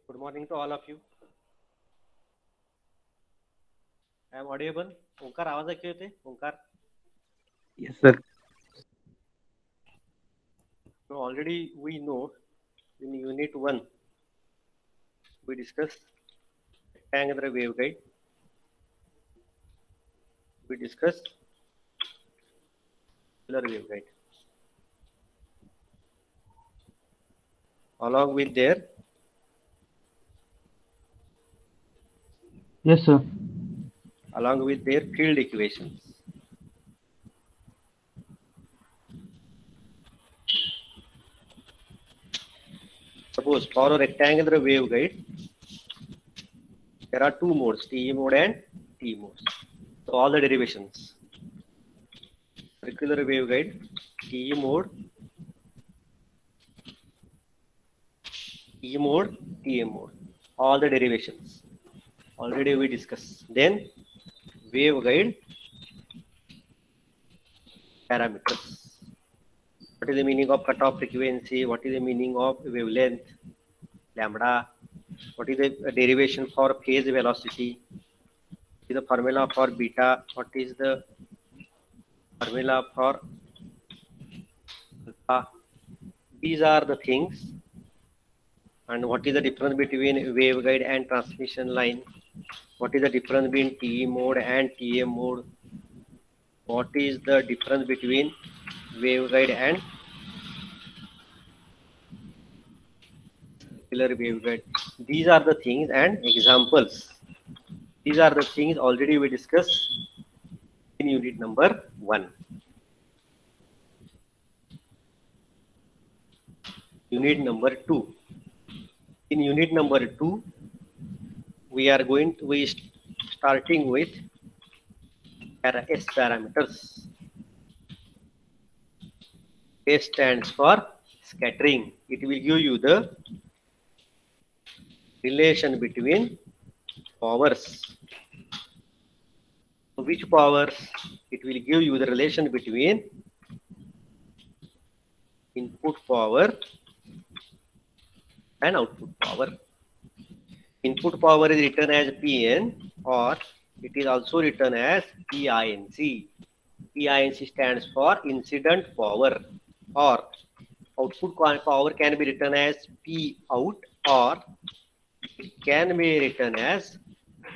Good morning to all of you. I am audible. Omkar आवाज ऐकू येते? Omkar. Yes, sir. So already we know in unit 1 we discussed rectangular waveguide. We discussed circular waveguide. Along with their Yes, sir. field equations. Suppose for a rectangular waveguide, there are two modes, TE mode and T modes. So all the derivations. Circular waveguide, TE mode, TM mode. All the derivations. Already we discussed. Then waveguide parameters. What is the meaning of cutoff frequency? What is the meaning of wavelength? Lambda. What is the derivation for phase velocity? What is the formula for beta? What is the formula for alpha? These are the things. And what is the difference between waveguide and transmission line? What is the difference between TE mode and TM mode? What is the difference between waveguide and circular waveguide? These are the things and examples. These are the things already we discussed in unit number 1. Unit number 2. In unit number 2, we are starting with S parameters. S stands for scattering. It will give you the relation between powers. Which powers? It will give you the relation between input power and output power. Input power is written as Pn, or it is also written as PINC. PINC stands for incident power, or output power can be written as P out, or it can be written as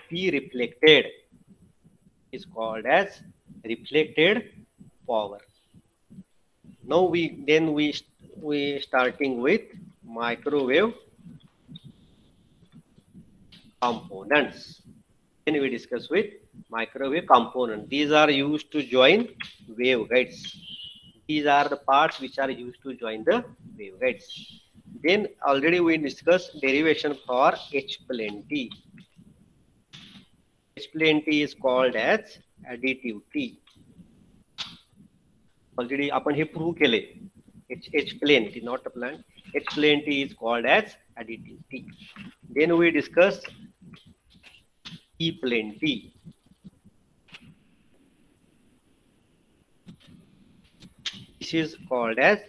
P reflected. It is called as reflected power. Now we starting with microwave components. Then we discuss with microwave component. These are used to join waveguides. These are the parts which are used to join the waveguides. Then already we discussed derivation for H plane T. H plane T is called as additive T. Already आपण हे prove केले. H plane, it is not a plan. H plane T is called as additive T. Then we discussed E plane T. This is called as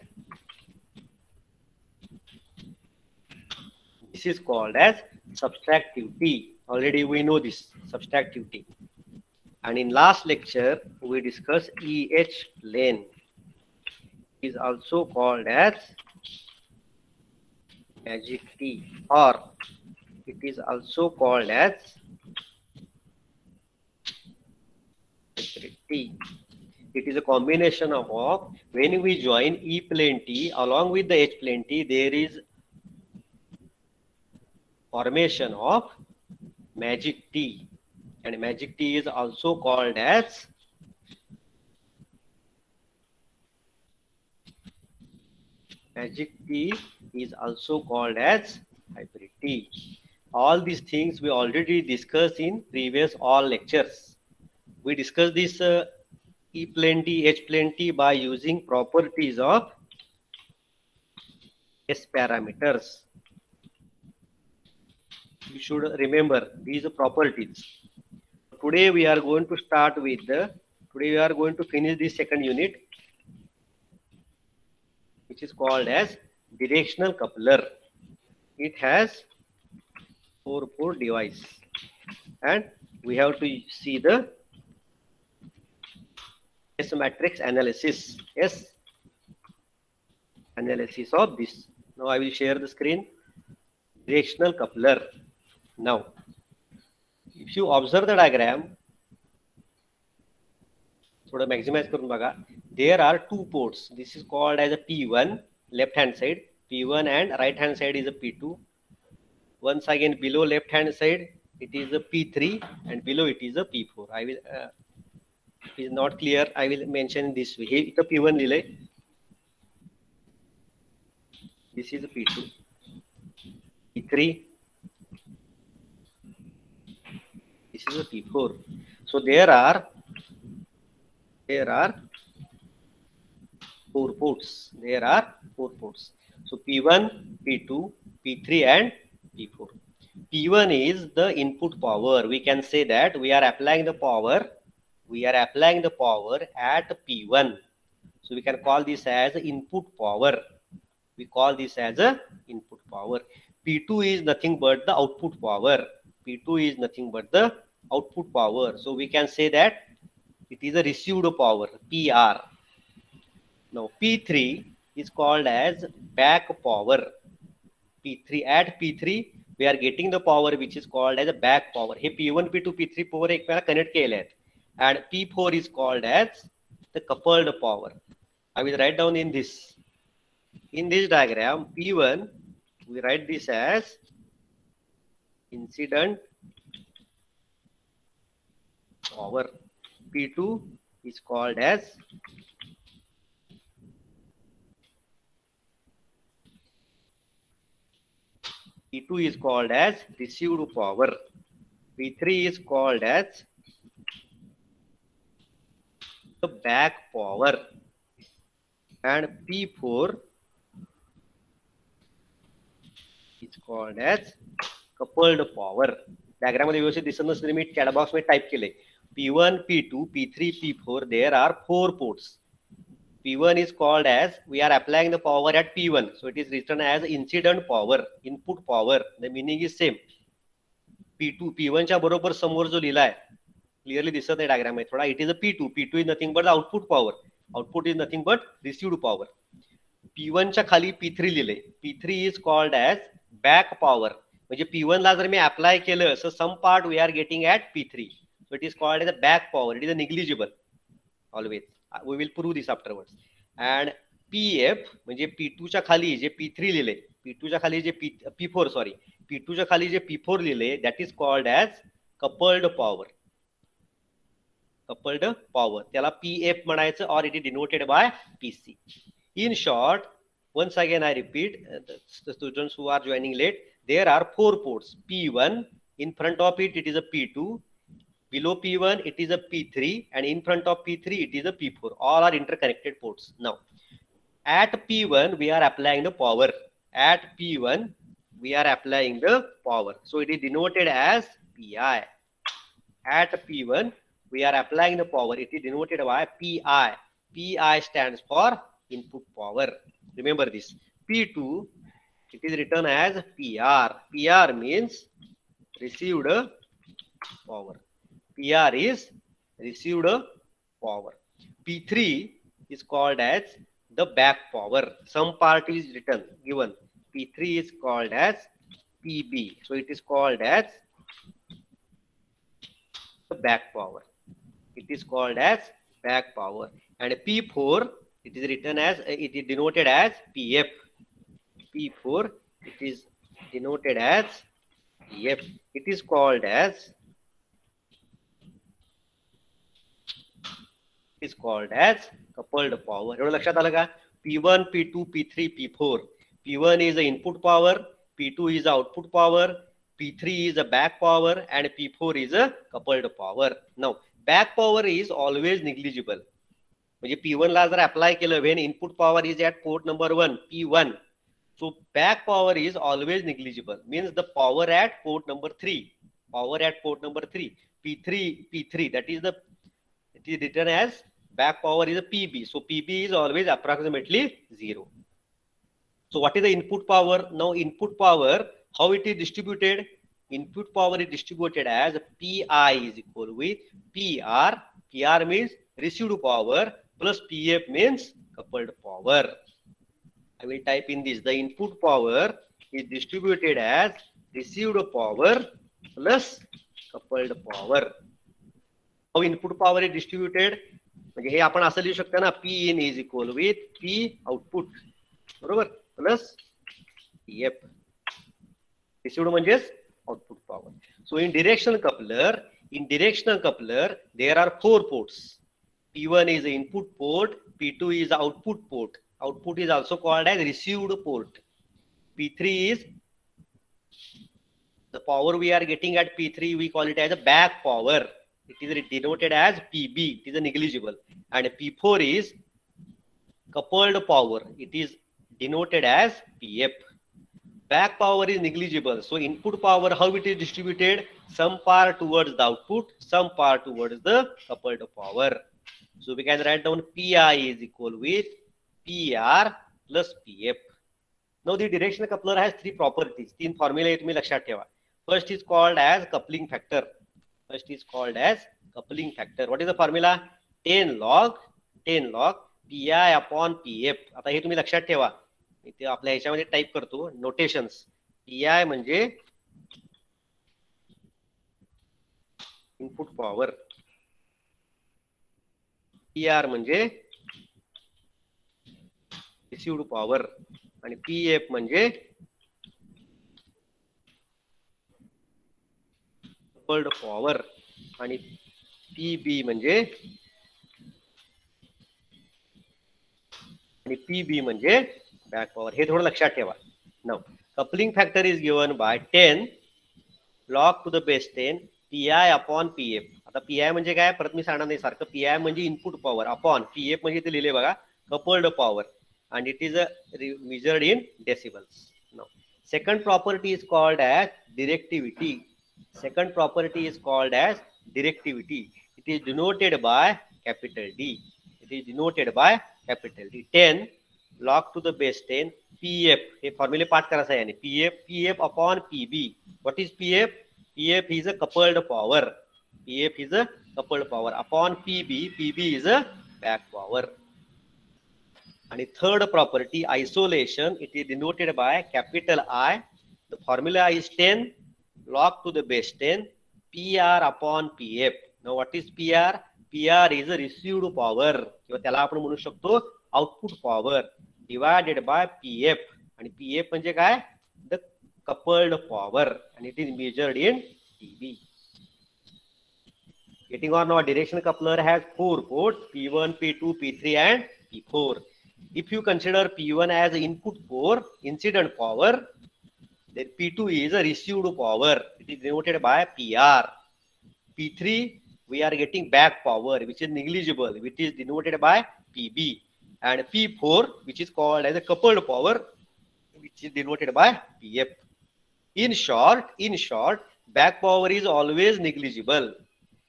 subtractive T. Already we know this subtractive T. And in last lecture we discussed EH plane. It is also called as magic T, or it is also called as T. It is a combination of when we join E plane T along with the H plane T, there is formation of magic T, and magic T is also called as hybrid T. All these things we already discussed in previous all lectures. We discussed this E plane T, H plane T by using properties of S parameters. You should remember these properties. Today we are going to finish this second unit, which is called as directional coupler. It has 4-port device, and we have to see the S matrix analysis. Yes, analysis of this. Now I will share the screen. Directional coupler. Now, if you observe the diagram, थोड़ा maximize करून बघा. There are two ports. This is called as a P1, left hand side. P1 and right hand side is a P2. Once again, below left hand side, it is a P3, and below it is a P4. I will, it is not clear. I will mention this way. Here, the P1 delay. This is a P2. P3. This is a P4. So there are 4 ports. There are 4 ports. So P1, P2, P3, and P4. P1 is the input power. We can say that we are applying the power. We are applying the power at P1. So we can call this as input power. We call this as a input power. P2 is nothing but the output power. P2 is nothing but the output power. So we can say that it is a received power, PR. Now P3 is called as back power. P3, at P3 we are getting the power which is called as a back power. Here P1, P2, P3 power एकमेकांना connect केले आहेत. And P4 is called as the coupled power. I will write down in this. In this diagram, P1, we write this as incident power. P2 is called as received power. P3 is called as the back power, and P4 is called as coupled power. Diagram मध्ये व्यवस्थित दिसत नसले मी chat box मध्ये type केले. P1, P2, P3, P4. There are 4 ports. P1 is called as we are applying the power at P1, so it is written as incident power, input power. The meaning is same. P2, P1 च्या बरोबर समोर जो लिहिला आहे clearly दिसत नाही diagram मध्ये थोडा. It is a P2. P2 is nothing but the output power. Output is nothing but received power. P1 च्या खाली P3 लिहिले. P3 is called as back power. म्हणजे P1 ला जर मी apply केलं, so some part we are getting at P3. So it is called as a back power. It is a negligible. Always. We will prove this afterwards. And PF म्हणजे P2 च्या खाली जे P3 लिहिले, P2 च्या खाली जे P4 sorry, P2 च्या खाली जे P4 लिहिले, that is called as coupled power. Coupled power. त्याला PF म्हणायचं, or it is denoted by PC. In short, once again I repeat, the students who are joining late, there are 4 ports. P1, in front of it, it is a P2. Below P1, it is a P3, and in front of P3, it is a P4. All are interconnected ports. Now, at P1, we are applying the power. At P1, we are applying the power. So it is denoted as PI. At P1, we are applying the power. It is denoted by PI. PI stands for input power. Remember this. P2, it is written as PR. PR means received power. PR is received power. P3 is called as the back power. Some part is written, given. P3 is called as PB. So it is called as the back power. It is called as back power. And P4, it is written as, it is denoted as PF. P4, it is denoted as PF. It is called as coupled power. एवढं लक्षात आलं का? P1, P2, P3, P4. P1 is the input power, P2 is the output power, P3 is the back power, and P4 is a coupled power. Now, back power is always negligible. म्हणजे P1 ला जर apply केलं when input power is at port number 1, P1. So back power is always negligible. Means the power at port number 3. Power at port number 3. P3, that is the, it is written as back power is a PB. So PB is always approximately 0. So what is the input power? Now input power, how it is distributed? input power is distributed as PI is equal with PR. PR means received power plus PF means coupled power. I will type in this. The input power is distributed as received power plus coupled power. How input power is distributed? म्हणजे हे आपण असं लिहू शकतो ना, P in is equal with P output बरोबर plus PF. Received म्हणजेच output power. So in directional coupler there are 4 ports. P1 is the input port, P2 is the output port. Output is also called as received port. P3 is the power we are getting at P3, we call it as a back power. It is denoted as PB, it is a negligible. And P4 is coupled power, it is denoted as PF. Back power is negligible. So input power, how it is distributed? Some part towards the output, some part towards the coupled power. So we can write down PI is equal with PR plus PF. Now the directional coupler has 3 properties. 3 formula तुम्ही लक्षात ठेवा. First is called as coupling factor. What is the formula? 10 log PI upon PF. आता हे तुम्ही लक्षात ठेवा. इथे आपल्या ह्याच्यामध्ये टाइप करतो नोटेशन्स. PI म्हणजे इनपुट पॉवर, PR म्हणजे रिसीव्ड पॉवर आणि PF म्हणजे coupled पॉवर आणि PB म्हणजे बॅक पॉवर. हे थोडं लक्षात ठेवा. Now coupling factor is given by 10 log to the base 10 PI upon PF. आता PI म्हणजे काय, परत मी सांगणार नाही सारखं. PI म्हणजे इनपुट पॉवर अपॉन PF म्हणजे इथे लिहिले बघा coupled power and it is measured in decibels. Now second property is called as directivity. It is denoted by capital D. 10 log to the base 10 PF. हे फॉर्म्युले पाठ करायचा आहे. PF upon PB. What is PF? PF is a coupled power. Upon PB is a back power. And the third property, isolation, it is denoted by capital I. The formula is 10 log to the base 10 PR upon PF. Now what is PR? PR is a received power किंवा त्याला आपण म्हणू शकतो output power divided by PF. आणि PF म्हणजे काय? The coupled power and it is measured in dB. Getting on, now directional coupler has 4 ports, P1, P2, P3 and P4. If you consider P1 as input for incident power, then P2 is a received power. It is denoted by PR. P3 we are getting back power which is negligible, which is denoted by PB. And P4 which is called as a coupled power which is denoted by PF. In short, back power is always negligible.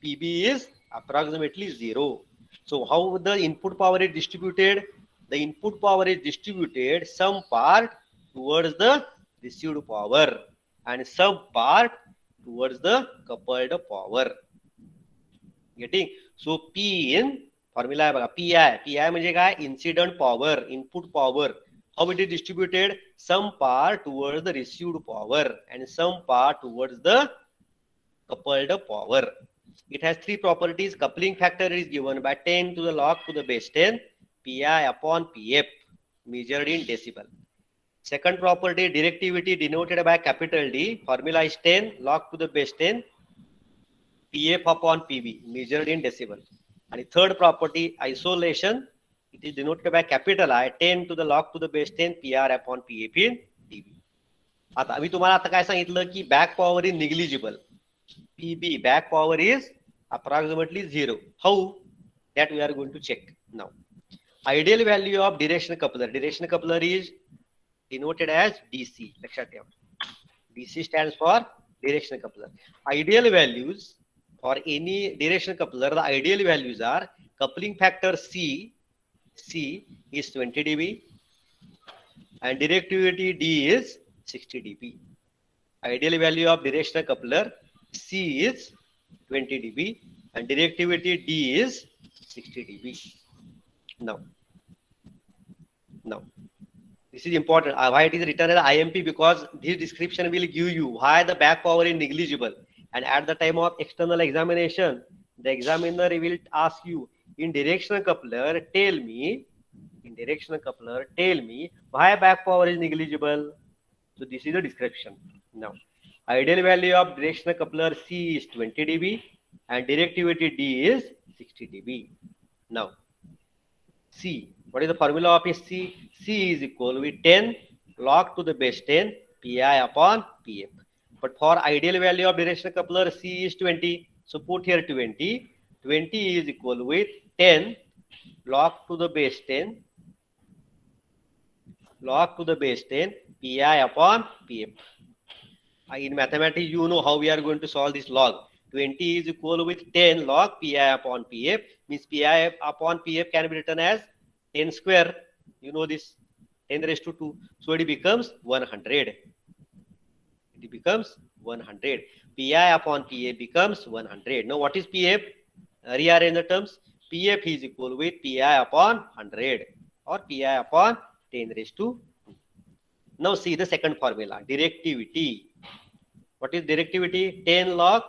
PB is approximately 0. So how the input power is distributed? The input power is distributed some part towards the received power and some part towards the coupled power. Getting? So P in formula आहे बघा PI म्हणजे काय? Incident power, input power. How it is distributed? Some part towards the received power and some part towards the coupled power. It has 3 properties. Coupling factor is given by 10 to the log to the base 10 PI upon PF measured in decibel. Second property, directivity, denoted by capital D. Formula is 10 log to the base 10 PF upon PB measured in decibel. And third property, isolation, it is denoted by capital I, 10 to the log to the base 10 PR upon PF in dB. आता मी तुम्हाला आता काय सांगितलं की back power is negligible. PB back power is approximately 0. How? That we are going to check now. Ideal value of directional coupler. Directional coupler is denoted as DC. लक्षात ठेवा. DC stands for directional coupler. Ideal values for any directional coupler, the ideal values are coupling factor C is 20 dB and directivity D is 60 dB. Ideal value of directional coupler C is 20 dB and directivity D is 60 dB. Now, this is important. Why it is written as IMP? Because this description will give you why the back power is negligible. And at the time of external examination, the examiner will ask you, in directional coupler, tell me why back power is negligible. So this is the description. Now, ideal value of directional coupler C is 20 dB and directivity D is 60 dB. Now, C, what is the formula of a C? C is equal with 10 log to the base 10 pi upon pf. But for ideal value of directional coupler C is 20. So put here 20. 20 is equal with 10 log to the base 10 pi upon pf. In mathematics, you know how we are going to solve this log. 20 is equal with 10 log pi upon pf, means pi upon pf can be written as 10 square. You know this, 10 raised to 2. So it becomes 100. It becomes 100. Pi upon pf becomes 100. Now what is pf? Rearrange the terms. Pf is equal with pi upon 100 or pi upon 10 raised to 2. Now see the second formula, directivity. What is directivity? 10 log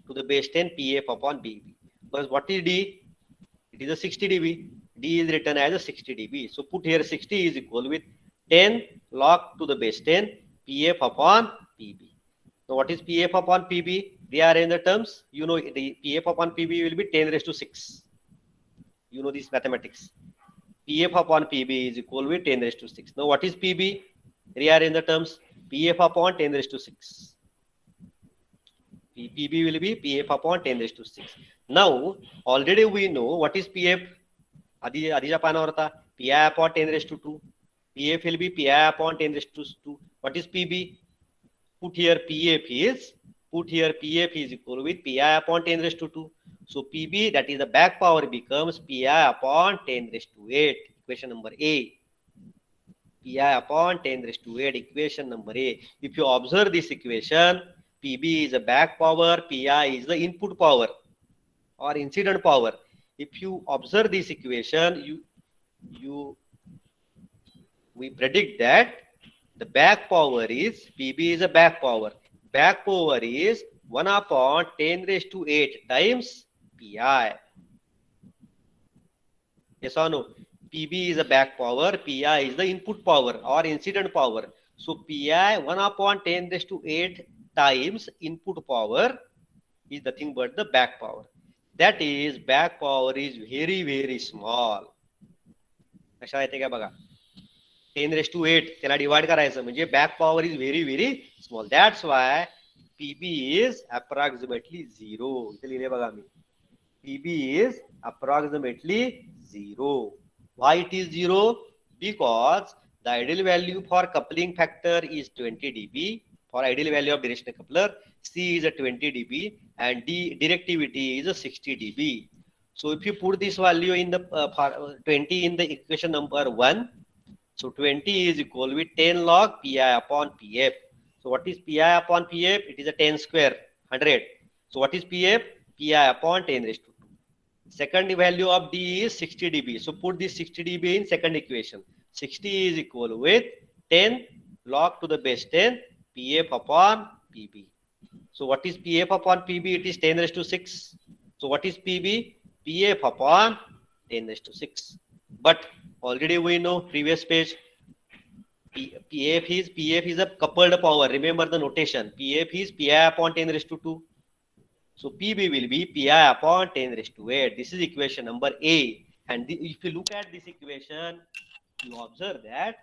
to the base 10 pf upon bb. Because what is d? It is a 60 dB. D is written as a 60 dB. So put here 60 is equal with 10 log to the base 10 pf upon pb. So what is pf upon pb? Rearrange the terms. You know the pf upon pb will be 10 raised to 6. You know this mathematics. Pf upon pb is equal with 10 raised to 6. Now what is pb? Rearrange the terms. Pf upon 10 raised to 6. PB will be PF upon 10 raised to 6. Now, already we know what is PF. Adija पानावर होता PI upon 10 raised to 2. PF will be PI upon 10 raised to 2. What is PB? Put here PF is equal with PI upon 10 raised to 2. So PB, that is the back power, becomes PI upon 10 raised to 8. Equation number A. PI upon 10 raised to 8. Equation number A. If you observe this equation, PB is the back power, PI is the input power or incident power. If you observe this equation, we predict that the back power is, PB is a back power. Back power is 1 upon 10 raised to 8 times PI. Yes or no? PB is a back power, PI is the input power or incident power. So PI 1 upon 10 raised to 8 times input power is nothing but the back power. That is, back power is very, very small. कशा येते का बघा 10 raised to 8 त्याला divide करायचं म्हणजे back power is very, very small. That's why PB is approximately 0. इथे लिहिले बघा मी. PB is approximately 0. Why it is 0? Because the ideal value for coupling factor is 20 dB. For ideal value of directional coupler, C is a 20 dB and D directivity is a 60 dB. So if you put this value in the 20 in the equation number 1, so 20 is equal with 10 log pi upon pf. So what is pi upon pf? It is a 10 square, 100. So what is pf? Pi upon 10 raised to 2. Second value of D is 60 dB. So put this 60 dB in second equation. 60 is equal with 10 log to the base 10 PF upon PB. So what is PF upon PB? It is 10 raised to 6. So what is PB? PF upon 10 raised to 6. But already we know previous page, PF is a coupled power. Remember the notation. PF is PI upon 10 raised to 2. So PB will be PI upon 10 raised to 8. This is equation number A. And if you look at this equation, you observe that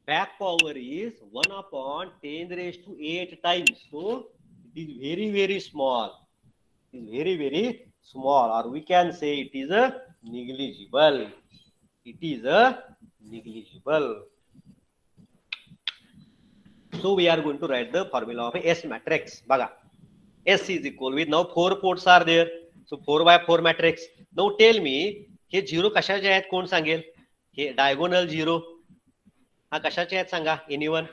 back power is 1 upon 10 raised to 8 times. So it is very, very small. It is very, very small. Or we can say it is a negligible. It is a negligible. So we are going to write the formula of a S matrix. Baga. S is equal with, now 4 ports are there. So 4 by 4 matrix. Now tell me, हे 0 कशाचे आहेत कोण सांगेल? हे diagonal 0. हा कशाचे आहेत सांगा? Anyone?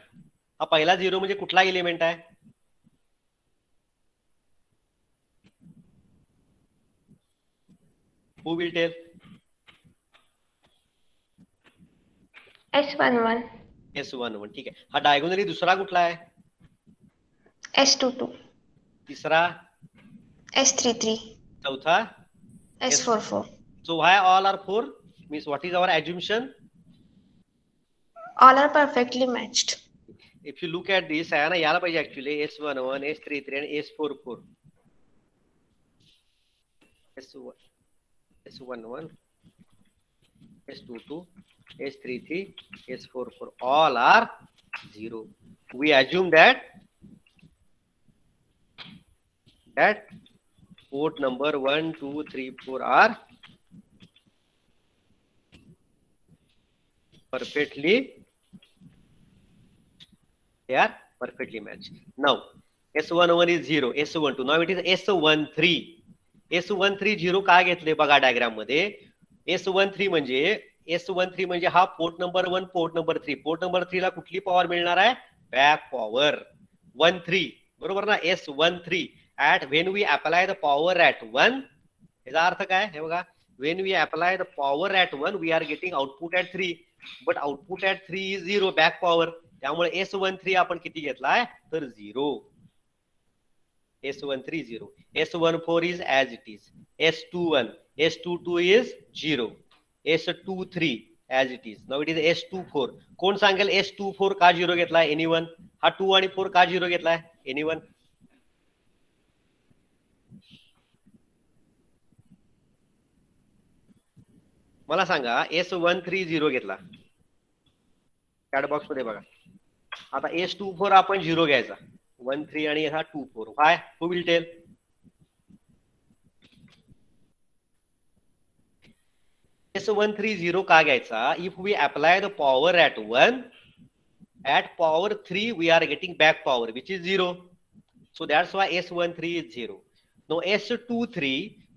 हा पहिला 0 म्हणजे कुठला एलिमेंट आहे? Who will tell? S11. S11 ठीक आहे. हा डायगोनली दुसरा कुठला आहे? S22. तिसरा? S33. चौथा? S44. So why all are 4? Means what is our assumption? All are perfectly matched. If you look at this, आहे ना, याला पाहिजे actually S11, S33 आणि S44. S11, S22, S33, S44 all are 0. We assume that port number 1, 2, 3, 4 are perfectly matched. Now S11 is 0, S12 now it is S13. S13 0 का घेतले बघा diagram मध्ये. S13 म्हणजे हा port number 1, port number 3. Port number 3 ला कुठली power मिळणार आहे? बॅक पॉवर 13 बरोबर ना. S13 at when we apply the power at 1, याचा अर्थ काय? हे बघा, when we apply the power at 1 we are getting output at 3, but output at 3 is 0 back power. त्यामुळे S13 आपण किती घेतलाय? तर 0. S13 0. S14 is as it is. S22 is 0. S23 as it is. Now it is S24. कोण सांगेल S24 का 0 घेतलाय? Anyone? हा 2 आणि 4 का 0 घेतलाय? Anyone? मला सांगा. S13 0 घेतला चॅट बॉक्स मध्ये बघा. आता S24 आपण 0 घ्यायचा. 13 आणि हा 24. Why? Who will tell? S13 0 का घ्यायचा? If we apply the power at 1, at power 3 we are getting back power which is 0. So that's why S13 is 0. Now S23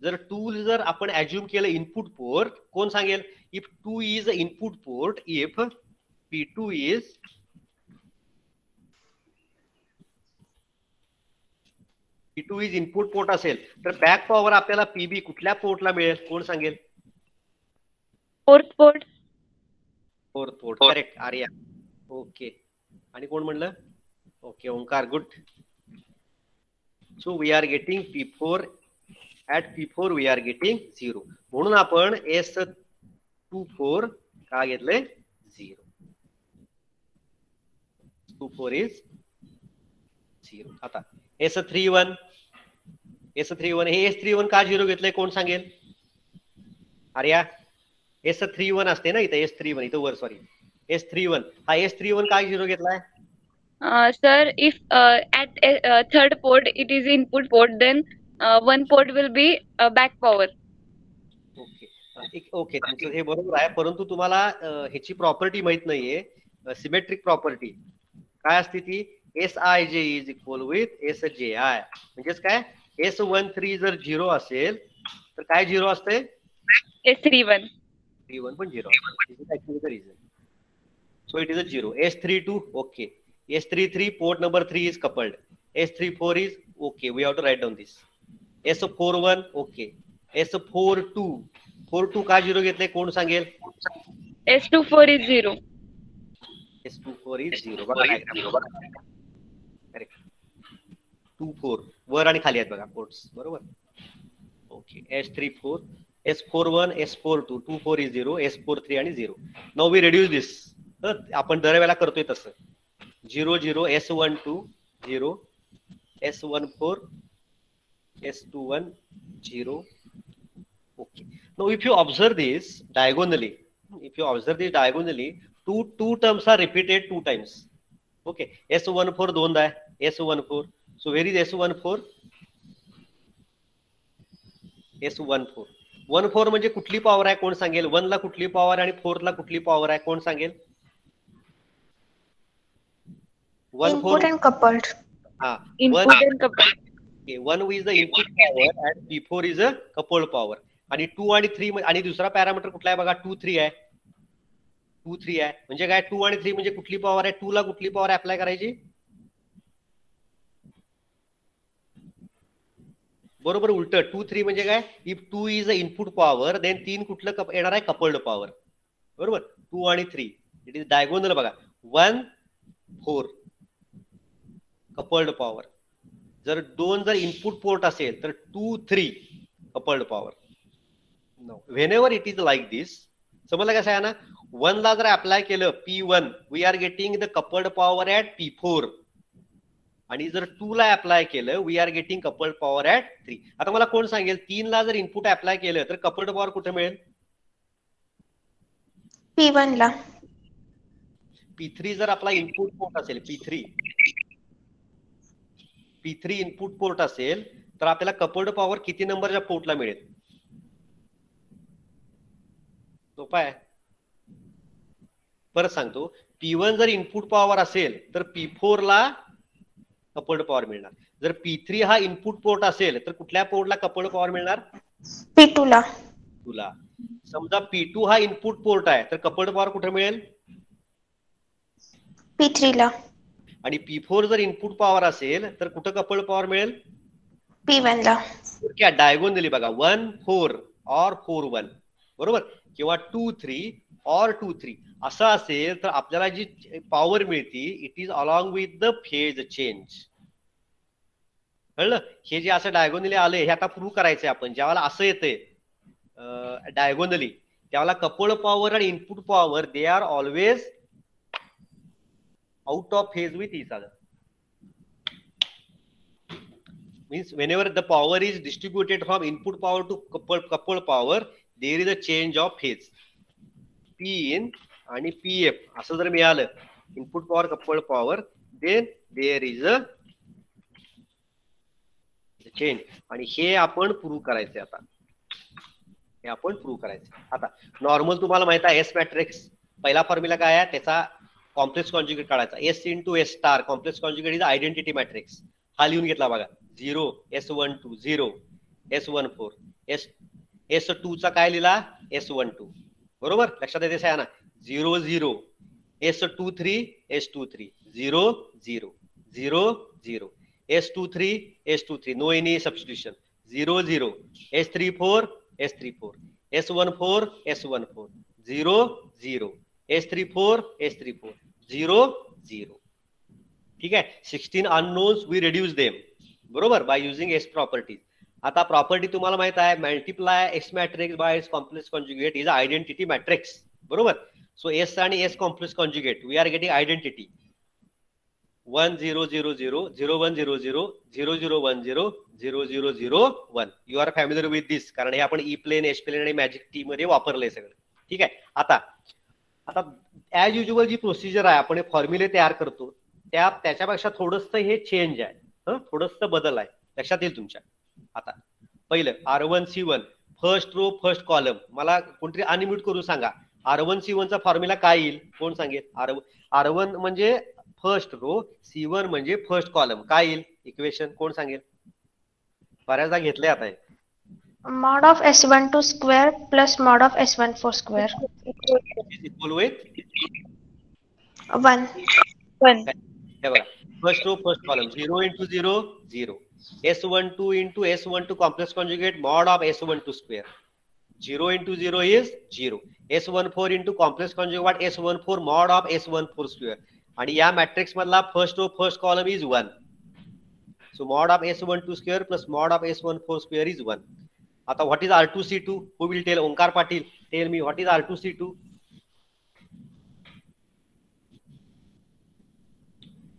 जर 2 जर आपण assume केलं इनपुट पोर्ट, कोण सांगेल? If 2 is the input port, if P2 is input port असेल तर back power आपल्याला PB कुठल्या पोर्टला मिळेल? कोण सांगेल? Fourth port. Correct Arya. Okay. आणि कोण म्हणलं? Okay Omkar. Good. So we are getting P4 at P4 we are getting 0. म्हणून आपण S24 का घेतले? 0. 24 is 0. आता S31 हे S31 का 0 घेतले? कोण सांगेल? आर्या. S31 असते ना इथे. S31 इथं वर सॉरी S31. हा S31 का 0 घेतलाय? Sir, if at third port it is input port, then one port will be back power. Okay तुमचं हे बरोबर आहे. परंतु तुम्हाला ह्याची प्रॉपर्टी माहित नाहीये. सिमेट्रिक प्रॉपर्टी काय असते ती? Sij is equal with Sji. म्हणजेच काय? S13 जर 0 असेल तर काय 0 असते? S31. 31 पण 0. This is actually the reason. So it is a 0. S32 okay. S33 port number 3 is coupled. S34 is okay. We have to write down this. S41 okay. S42 का 0 घेतले? कोण सांगेल? S24 is 0. S24 is 0. Correct. 24 वर आणि खाली आहेत बघा ports बरोबर. Okay. S34, S41, S42, 24 is 0, S43 आणि 0. नाउ वी रिड्यूस दिस. तर आपण दरवेळेला करतोय तसं. 0 0 S12 0, S14 S21 0. Okay. Now if you observe this diagonally, two terms are repeated 2 times. Okay. S14 दोनदा आहे. S14. So where is S14? S14. 14 म्हणजे कुठली पॉवर आहे? कोण सांगेल? 1 ला कुठली पॉवर आणि 4 ला कुठली पॉवर आहे? कोण सांगेल? Input and coupled. Input and coupled. Okay. 1 is the input power and P4 is a coupled power. आणि 2 आणि 3 आणि दुसरा पॅरामीटर कुठला आहे बघा? 2 3 आहे. 2 3 आहे म्हणजे काय 2 आणि 3 म्हणजे कुठली पॉवर आहे 2 ला कुठली पॉवर अप्लाय करायची बरोबर उलट 2 3 म्हणजे काय if 2 is a input power then 3 कुठलं येणार आहे कपल्ड पॉवर बरोबर 2 आणि 3 इट इज डायगोनल बघा 1 4 कपल्ड पॉवर जर 2 जर इनपुट पोर्ट असेल तर 2 3 coupled power whenever it is like this समजलं कसं आहे ना 1 ला जर अप्लाय केलं P1 we are getting the coupled power at P4 आणि जर 2 ला अप्लाय केलं we are getting coupled power at 3 आता मला कोण सांगेल 3 ला जर इनपुट अप्लाय केलं तर कपल्ड पॉवर कुठे मिळेल P1 ला P3 जर आपला इनपुट पोर्ट असेल P3 इनपुट पोर्ट असेल तर आपल्याला कपल्ड पॉवर किती नंबरच्या पोर्टला मिळेल सोपा आहे परत सांगतो P1 जर इनपुट पॉवर असेल तर P4 ला कपल्ड पॉवर मिळणार जर P3 हा इनपुट पोर्ट असेल तर कुठल्या पोर्टला कपल्ड पॉवर मिळणार P2 ला तुला समजा P2 हा इनपुट पोर्ट आहे तर कपल्ड पॉवर कुठे मिळेल P3 ला आणि P4 जर इनपुट पॉवर असेल तर कुठं कपल्ड पॉवर मिळेल P1 ला क्या डायगोनली बघा 1 4 और 4 1 बरोबर किंवा 2 3 और 2 3 असं असेल तर आपल्याला जी पॉवर मिळते it is along with the phase change कळलं हे जे असं डायगोनली आले हे आता प्रूव्ह करायचंय आपण ज्यावेळेला असं येते डायगोनली त्यावेळेला कपल्ड पॉवर आणि input power they are always out of phase with each other means whenever the power is distributed from input power to coupled power there is a change of phase P in आणि PF असं जर मिळालं input power coupled power then there is a change आणि हे आपण prove करायचे आता हे आपण प्रूव्ह करायचे आता नॉर्मल तुम्हाला माहित आहे S मॅट्रिक्स पहिला फॉर्म्युला काय आहे त्याचा कॉम्प्लेक्स कॉन्जुगेट काढायचा S into S star complex conjugate is identity matrix हा लिहून घेतला बघा 0 S12 0 S14 S2 चा काय लिहिला S12 बरोबर लक्षात येते आहे ना 0 0 S23 S23 0 0 0 0 S23 no any substitution 0 0 S34 S34 S14 S14 0 0 S34 S34 0 0 ठीक आहे 16 unknowns we reduce them बरोबर बाय युजिंग S प्रॉपर्टी आता प्रॉपर्टी तुम्हाला माहित आहे multiply S matrix by S complex conjugate is identity matrix बरोबर so S आणि S complex conjugate we are getting identity 1 0 0 0 0 1 0 0 0 0 1 0 0 0 0 1 you R familiar with दिस कारण हे आपण ई प्लेन एच प्लेन आणि मॅजिक टी मध्ये वापरलंय सगळं ठीक आहे आता ऍज युजुअल जी प्रोसिजर आहे आपण फॉर्म्युले तयार करतो त्याच्यापेक्षा थोडंसं हे चेंज आहे थोडंसं बदल आहे लक्षात येईल तुमच्या आता पहिलं R1 C1 first row first column मला कोणतरी अनम्यूट करून सांगा R1 C1 चा फॉर्म्युला काय येईल कोण सांगेल R1 म्हणजे फर्स्ट रो C1 म्हणजे फर्स्ट कॉलम काय येईल इक्वेशन कोण सांगेल बऱ्याचदा घेतले आता mod of S12 square plus mod of S14 square equal with 1 हे बघा first row first column 0 into 0 0 S12 into S12 complex conjugate mod of S12 square 0 into 0 is 0 S14 into complex conjugate S14 mod of S14 square आणि या matrix मधला first row first column is 1 so mod of S12 square plus mod of S14 square is 1 आता what is R2C2 who will tell Omkar Patil tell me what is R2C2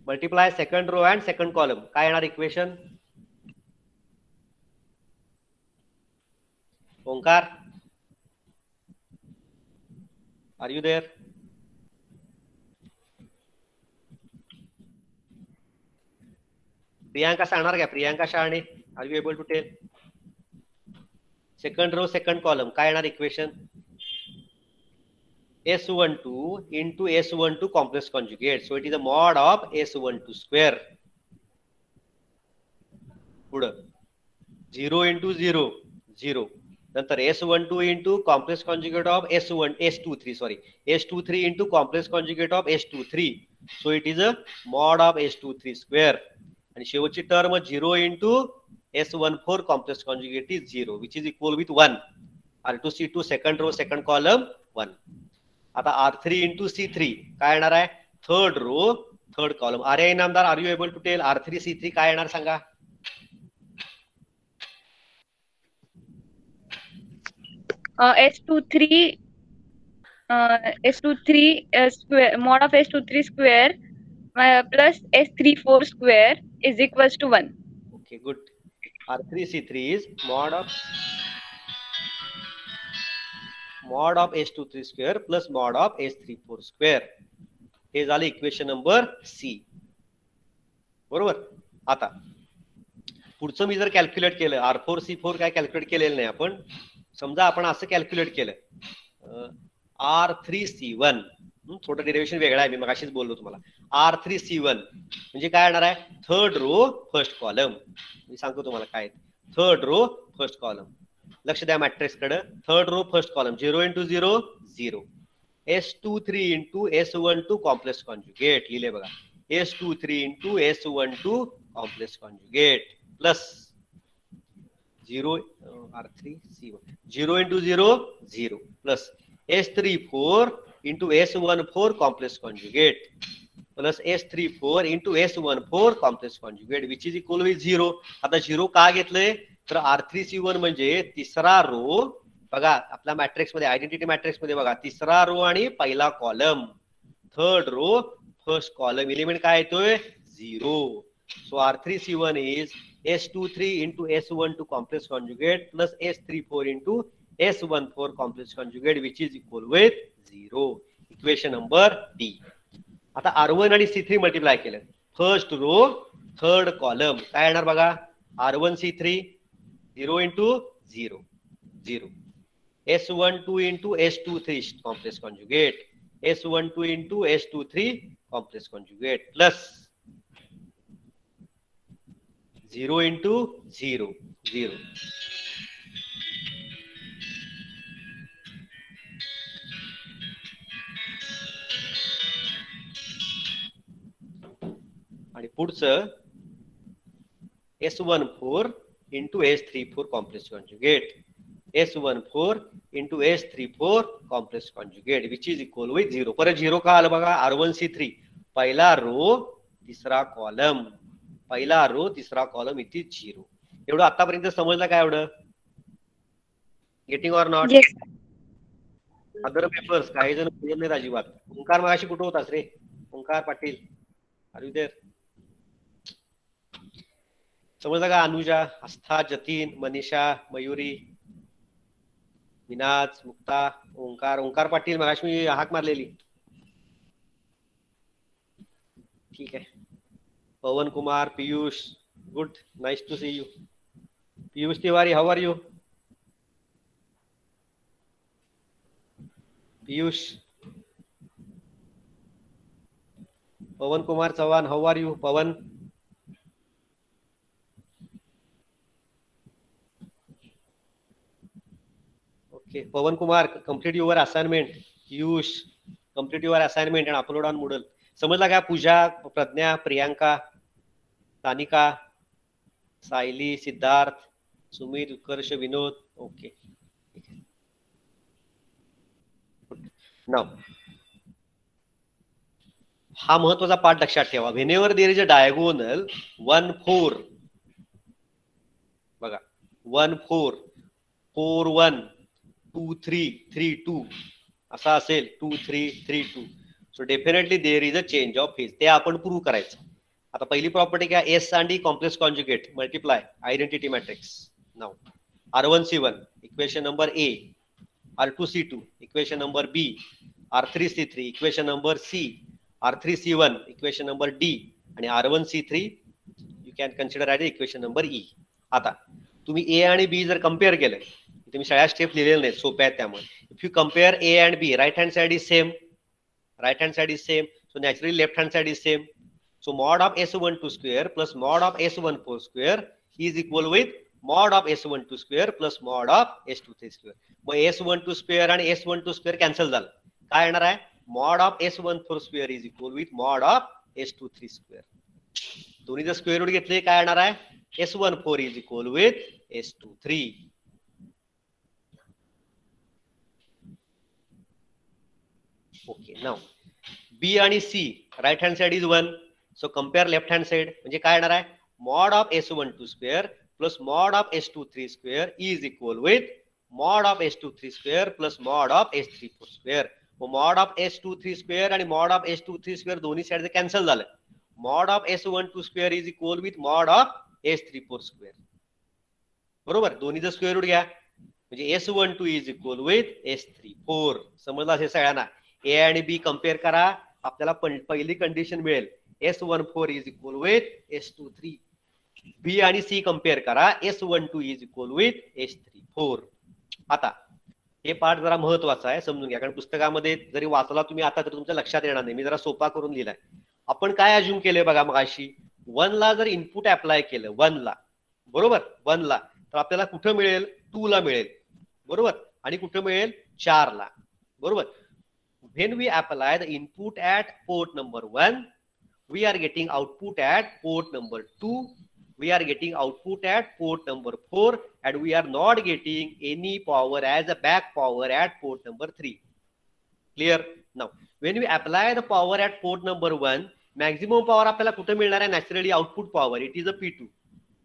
multiply second row and second column काय येणार equation Omkar are you there Priyanka सांगणार का Priyanka Shalne are you able to tell second row second column काय येणार equation S12 into S12 complex conjugate. So it is a mod of S12 square. Good. 0 into 0, 0. नंतर S12 into complex conjugate of S23 into complex conjugate of S23. So it is a mod of S23 square. आणि शेवटची term 0 into S14 complex conjugate is 0 which is equal with 1. R2C2 second row second column 1. आता R3 into C3 काय येणार आहे? Third row third column. Arya Inamdar, are you able to tell R3C3 काय येणार सांगा? S23 square mod of S23 square plus S34 square is equals to 1. Okay, good. R3C3 is mod of S23 square plus mod of S34 square. हे झालं equation number C. बरोबर. आता पुढचं मी जर calculate केलं, R4C4 काय कॅल्क्युलेट केलेलं नाही आपण. समजा आपण असं कॅल्क्युलेट केलं R3C1. थोडं डेरिव्हेशन वेगळं आहे, मी मगाशीच बोललो तुम्हाला. R3C1 म्हणजे काय येणार आहे? Third row first column. मी सांगतो तुम्हाला काय. Third row first column. लक्ष द्या मॅट्रिक्स कडे. Third row first column 0 into 0 0. S23 into S12 complex conjugate लिहिले बघा. S23 into S12 complex conjugate plus 0 R3C1 0 into 0 0 plus S34 into S14 complex conjugate plus S34 into S14 complex conjugate which is equal with 0. आता 0 का घेतलंय तर R3C1 म्हणजे तिसरा row बघा आपल्या मॅट्रिक्स मध्ये, आयडेंटिटी मॅट्रिक्स मध्ये बघा, तिसरा रो आणि पहिला column. Third row first column element काय येतोय? 0. So R3C1 is S23 into S12 complex conjugate plus S34 into S14 complex conjugate which is equal with 0. Equation number D. आता R1 आणि C3 multiply केलं. First row third column काय येणार बघा? R1C3 0 into 0 0. S12 into S23 complex conjugate. S12 into S23 complex conjugate plus 0 into 0 0. आणि पुढचं S14 into S34 complex conjugate. S14 into S34 complex conjugate which is equal with 0. परत 0 का आलं बघा? R1C3 पहिला रो तिसरा कॉलम, पहिला row तिसरा कॉलम इथे 0. एवढं आतापर्यंत समजलं काय? एवढं getting or not? Other papers काही जण बोलत नाहीत अजिबात. ओंकार मगाशी कुठं होतास रे? Omkar Patil, are you there? समजलं का? अनुजा, आस्था, जतीन, मनीषा, मयुरी, विनाज, मुक्ता, ओंकार पाटील मगाशी मी हाक मारलेली. ठीक आहे. Pavan Kumar, Piyush, good, nice to see you. Piyush Tiwari, how are you? Piyush. Pavan Kumar Chauhan, how are you? Pavan. Okay, Pavan Kumar, complete your assignment. Piyush, complete your assignment and upload on Moodle. समजला का? पूजा, प्रज्ञा, प्रियांका, तानिका, सायली, सिद्धार्थ, सुमित, उत्कर्ष, विनोद. ओके. नाउ हा महत्वाचा पार्ट लक्षात ठेवा. Whenever there is a diagonal 1 4 बघा 1 4 4 1 2 3 3 2 असा असेल 2 3 3 2. So definitely there is a change of phase. ते आपण प्रूव्ह करायचं. आता पहिली प्रॉपर्टी काय? एस आणि D complex conjugate multiply identity matrix. Now R1C1 equation number A, R2C2 equation number B, R3C3 equation number C, R3C1 equation number D आणि R1C3 you can consider as equation number E. आता तुम्ही ए आणि बी जर compare केलं, तुम्ही सगळ्या step लिहिलेल्या नाहीत, सोप्या आहेत त्यामुळे. If you compare A and B, right hand side is same, right hand side is same, so naturally left hand side is same. So mod of S12 square plus mod of S14 square is equal with mod of S12 square plus mod of S23 square. मग S12 square आणि S12 square cancel झालं. काय येणार आहे? mod of S14 square is equal with mod of S23 square. दोन्हीचं square root घेतले काय येणार आहे? S14 is equal with S23. Okay, now B आणि C right hand side is 1. So compare left hand side. म्हणजे काय येणार आहे? mod of S12 square plus mod of S23 square is equal with mod of S23 square plus mod of S34 square. mod of S23 square आणि mod of S23 square दोन्ही side cancel झालं. mod of S12 square is equal with mod of S34 square. बरोबर, दोन्हीचं square route घ्या म्हणजे S12 is equal with S34. समजलं असेल सगळ्यांना? A आणि B कम्पेअर करा, आपल्याला पहिली कंडिशन मिळेल S14 is equal with S23. B आणि C कम्पेअर करा, S12 is equal with S34. आता हे पार्ट जरा महत्वाचा आहे, समजून घ्या, कारण पुस्तकामध्ये जरी वाचला तुम्ही आता तर तुमच्या लक्षात येणार नाही. मी जरा सोपा करून लिहिलाय. आपण काय अज्युम केले बघा, मग अशी 1 ला जर इनपुट अप्लाय केलं 1 ला, बरोबर, 1 ला, तर आपल्याला कुठं मिळेल? 2 ला मिळेल, बरोबर, आणि कुठं मिळेल? 4 ला, बरोबर. When we apply the input at port number 1, we are getting output at port number 2, we are getting output at port number 4, and we are not getting any power as a back power at port number 3. Clear? Now, when we apply the power at port number 1, maximum power आपल्याला कुठे मिळणार आहे? Naturally output power, it is a P2,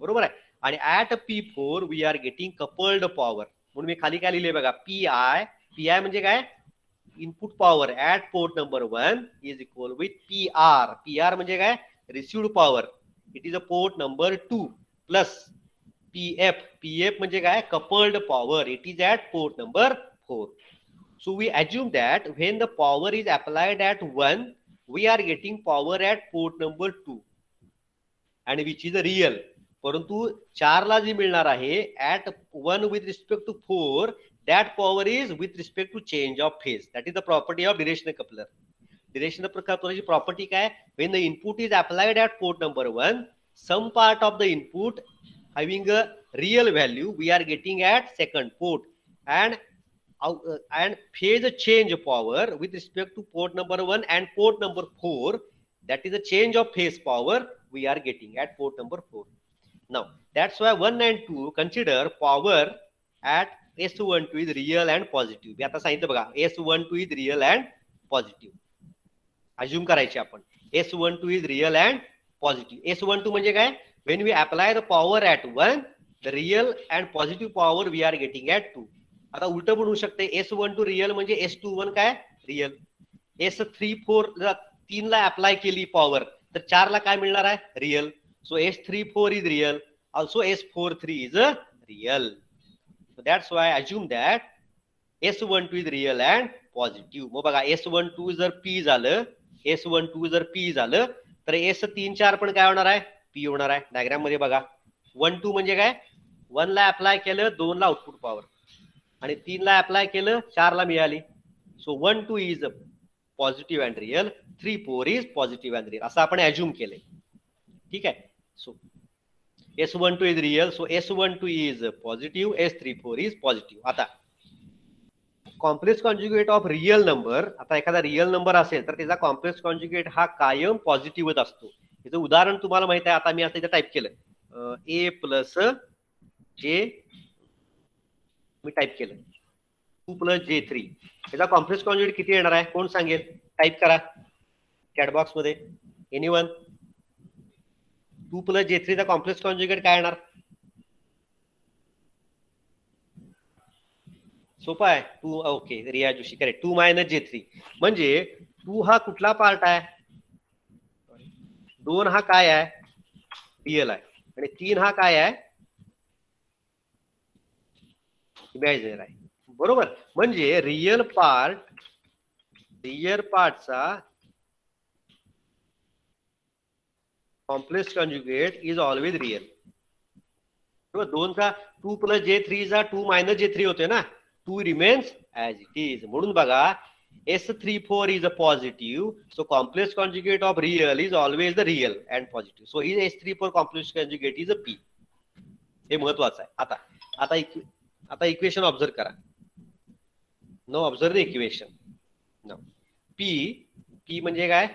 बरोबर आहे. आणि at P4 we are getting coupled power. म्हणून मी खाली काय लिहिले बघा, PI म्हणजे काय? Input power at port number 1 is equal with PR म्हणजे काय? Received power, it is a port number 2 plus PF म्हणजे काय? Coupled power, it is at port number 4. So we assume that when the power is applied at 1 we are getting power at port number 2 and which is a real. परंतु 4 ला जी मिळणार आहे at 1 with respect to 4, that power is with respect to change of phase. That is the property of directional coupler. Directional coupler property काय? When the input is applied at port number 1, some part of the input having a real value we are getting at second port, and phase change power with respect to port number 1 and port number 4, that is the change of phase power we are getting at port number 4. Now that's why 1 and 2 consider power at S12 is real and positive. मी आता सांगितलं बघा, S12 is real and positive. Assume करायचे आपण S12 is real and positive. S12 म्हणजे काय? When we apply the power at 1, the real and positive power we are getting at 2. आता उलट पण होऊ शकते, S12 रियल म्हणजे S21 काय? रियल. S34 जर 3 ला अप्लाय केली पॉवर तर 4 ला काय मिळणार आहे? Real. So S34 is real, also S43 is a real. So that's why I assume that S12 is real and positive. मग बघा S12 जर P झालं, S12 जर P झालं तर S34 पण काय होणार आहे? P होणार आहे. डायग्राम मध्ये बघा, 1 2 म्हणजे काय? 1 ला अप्लाय केलं, 2 ला आउटपुट पॉवर, आणि 3 ला अप्लाय केलं, 4 ला मिळाली. So 1 2 is positive and real, 3 4 is positive and real, असं आपण अज्युम केलंय. ठीक आहे. So S12 is real, so S12 is positive, S34 is positive. आता complex conjugate of real number, आता एखादा रियल नंबर असेल तर त्याचा कॉम्प्लेक्स कॉन्जुगेट हा कायम पॉझिटिव्हच असतो. याचं उदाहरण तुम्हाला माहित आहे, आता मी आता इथे टाईप केलं A plus J, me type केलं 2 प्लस J3, याचा कॉम्प्लेक्स कॉन्जुगेट किती येणार आहे? कोण सांगेल? टाईप करा चॅट बॉक्स मध्ये. एनीवन? 2 प्लस J3 चा कॉम्प्लेक्स कॉन्जुगेट काय येणार? सोपा आहे. 2, okay, Riya Joshi correct. 2 minus J3 म्हणजे 2 हा कुठला पार्ट आहे? 2 हा काय आहे? रियल आहे, आणि 3 हा काय आहे? इमॅजिनरी आहे, बरोबर. म्हणजे रियल पार्टचा complex conjugate is always real. 2 का 2 प्लस J3 चा 2 मायनस J3 होते ना, 2 रिमेन्स ऍज इट इज. म्हणून बघा S34 is a positive, so complex conjugate of real is always the real and positive. So his S34 complex conjugate is a P. हे महत्वाचं आहे. आता equation observe करा. No observe the equation. P म्हणजे काय?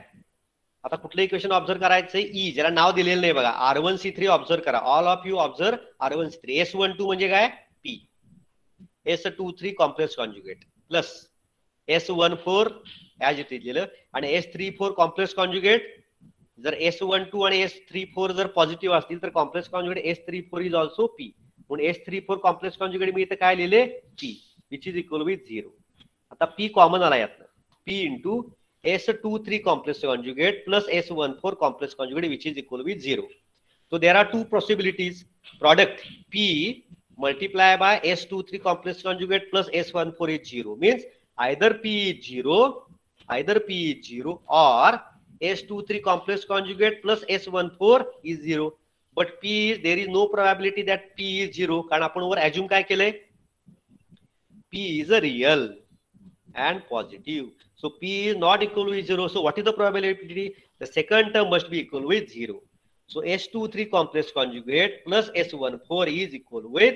आता कुठलं इक्वेशन ऑब्झर्व करायचंय? ई, ज्याला नाव दिलेलं नाही बघा. R1C3 ऑब्झर्व करा. All of you observe R1C3. S12 म्हणजे काय? P. S23 complex conjugate plus S14 as it is लिहिलं, आणि S34 कॉम्प्लेक्स कॉन्जुगेट. जर S12 आणि S34 जर पॉझिटिव्ह असतील तर complex conjugate S34 is also P. म्हणून S34 कॉम्प्लेक्स कॉन्जुगेट मी इथं काय लिहिले? P, which is equal with 0. आता पी कॉमन आला यातनं. P into S23 complex conjugate plus S14 complex conjugate, which is equal with 0. So there are two possibilities. Product P multiply by S23 complex conjugate plus S14 is 0. Means either P is 0 or S23 complex conjugate plus S14 is 0. But there is no probability that P is 0. कारण आपण वर assume काय केलंय? P is a real and positive. So P is not equal with 0. So what is the probability? The second term must be equal with 0. So S23 complex conjugate plus S14 is equal with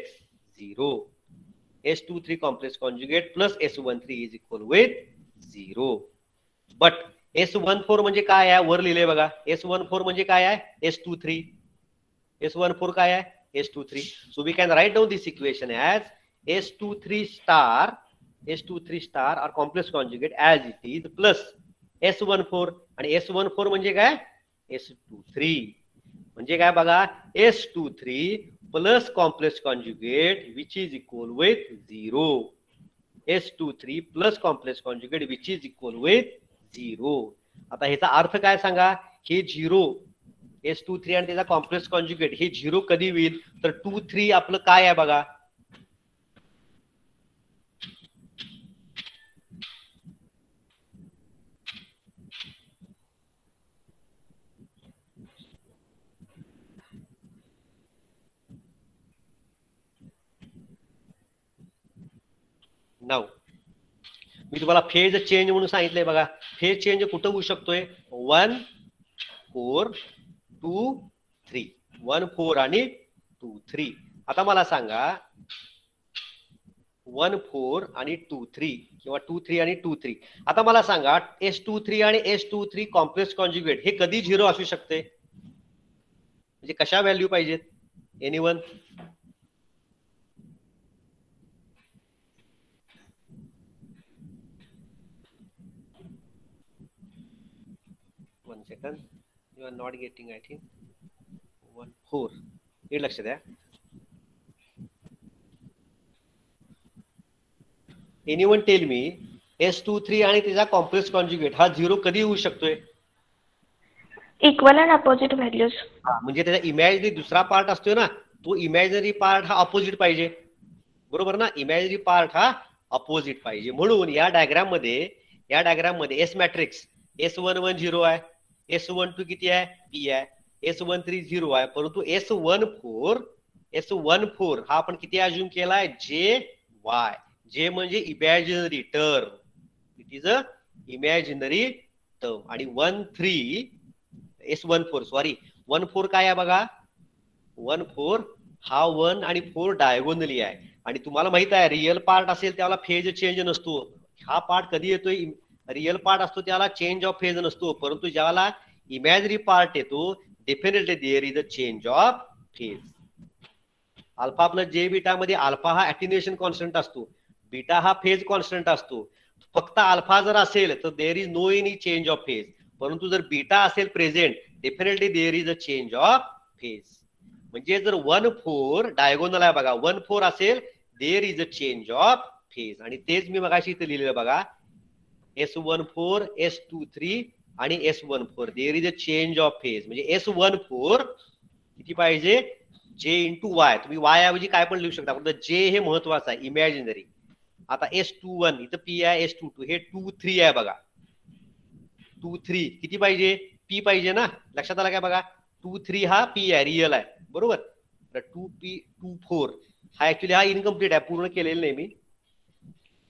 0. S23 complex conjugate plus S13 is equal with 0. But S14 म्हणजे काय आहे? वर लिहिले बघा. S14 म्हणजे काय आहे? S23. S14 काय आहे? S23. So we can write down this equation as S23 star or complex conjugate as it is plus S14. आणि S14 म्हणजे काय? S23 म्हणजे काय बघा? S23 plus complex conjugate which is equal with 0. S23 plus complex conjugate which is equal with 0. आता ह्याचा अर्थ काय सांगा? हे 0 S23 आणि त्याचा कॉम्प्लेक्स कॉन्जुगेट हे 0 कधी होईल? तर 23 आपलं काय आहे बघा? नाव मी तुम्हाला फेज चेंज म्हणून सांगितलंय बघा. फेज चेंज कुठं होऊ शकतोय? 1 4 2 3. 1 4 आणि 2 3. आता मला सांगा 1 4 आणि 2 3 किंवा 2 3 आणि 2 3. आता मला सांगा S23 आणि S23 कॉम्प्लेक्स कॉन्जुगेट हे कधी 0 असू शकते? म्हणजे कशा व्हॅल्यू पाहिजेत? Anyone? One second, you are not getting, I think 1 4. हे लक्ष द्या. Anyone tell me S23 आणि त्याचा कॉम्प्लेक्स कॉन्जुगेट हा 0 कधी होऊ शकतोय? Equal and opposite values. म्हणजे त्याचा इमॅजिनरी दुसरा पार्ट असतोय ना, तो इमॅजिनरी पार्ट हा अपोजिट पाहिजे. बरोबर ना? इमॅजिनरी पार्ट हा अपोजिट पाहिजे. म्हणून या डायग्राम मध्ये एस मॅट्रिक्स S11 0 आहे, S12 किती आहे? P आहे, S13 0 आहे. परंतु S14 हा आपण किती अज्युम केलाय? JY. जे म्हणजे imaginary term. It is a imaginary term. आणि 14 काय आहे बघा? 14 हा 1 आणि 4 डायगोनली आहे. आणि तुम्हाला माहित आहे रिअल पार्ट असेल त्याला फेज चेंज नसतो. हा पार्ट कधी येतोय? रिअल पार्ट असतो त्याला चेंज ऑफ फेज नसतो. परंतु ज्याला इमॅजिनरी पार्ट येतो definitely there is a change of phase. Alpha plus J beta मध्ये अल्फा हा अटेन्युएशन कॉन्स्टंट असतो, बीटा हा फेज कॉन्स्टंट असतो. फक्त अल्फा जर असेल तर there is no any change of phase. परंतु जर बीटा असेल present definitely there is a change of phase. म्हणजे जर 1 4 डायगोनल आहे बघा, 1 4 असेल there is a change of phase. आणि तेच मी मगाशी इथे लिहिलेलं बघा. S14 S23 आणि S14 there is a change of phase. म्हणजे S14 किती पाहिजे? J into Y. तुम्ही Y ऐवजी काय पण लिहू शकता, फक्त J हे महत्वाचं आहे इमॅजिनरी. आता S21 इथं P आहे, S22 हे 2 3 आहे बघा. 2 3 किती पाहिजे? P पाहिजे ना? लक्षात आलं काय बघा? 2 3 हा P आहे, रिअल आहे. बरोबर? तर 2P 2 4 हा ऍक्च्युली हा इनकम्प्लीट आहे, पूर्ण केलेलं नाही मी.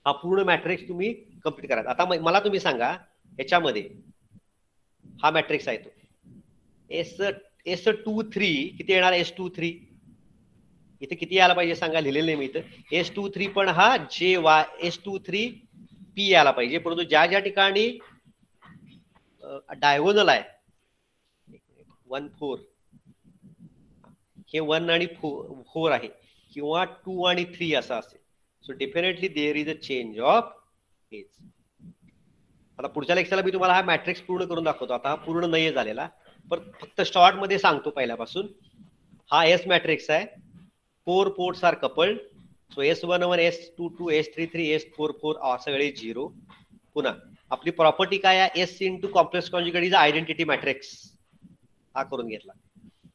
हा पूर्ण मॅट्रिक्स तुम्ही कम्प्लीट करा. आता मला तुम्ही सांगा ह्याच्यामध्ये हा मॅट्रिक्स आहे तो S23 किती येणार? S23 इथे किती यायला पाहिजे सांगा, लिहिलेलं नाही मी इथं. S23 पण हा JY S23P यायला पाहिजे, परंतु ज्या ज्या ठिकाणी डायगोनल आहे 1 4 हे 1 आणि 4 आहे किंवा 2 आणि 3 असं असेल, so definitely there is a change of phase. आता पुढच्या लेक्चरला मी तुम्हाला हा मॅट्रिक्स पूर्ण करून दाखवतो. आता हा पूर्ण नाही झालेला, पण फक्त शॉर्ट मध्ये सांगतो पहिल्यापासून. हा एस मॅट्रिक्स आहे, 4 ports R coupled, so S11 S22 S33 S44 सगळे 0. पुन्हा आपली प्रॉपर्टी काय आहे, S into complex conjugate is identity matrix. हा करून घेतला.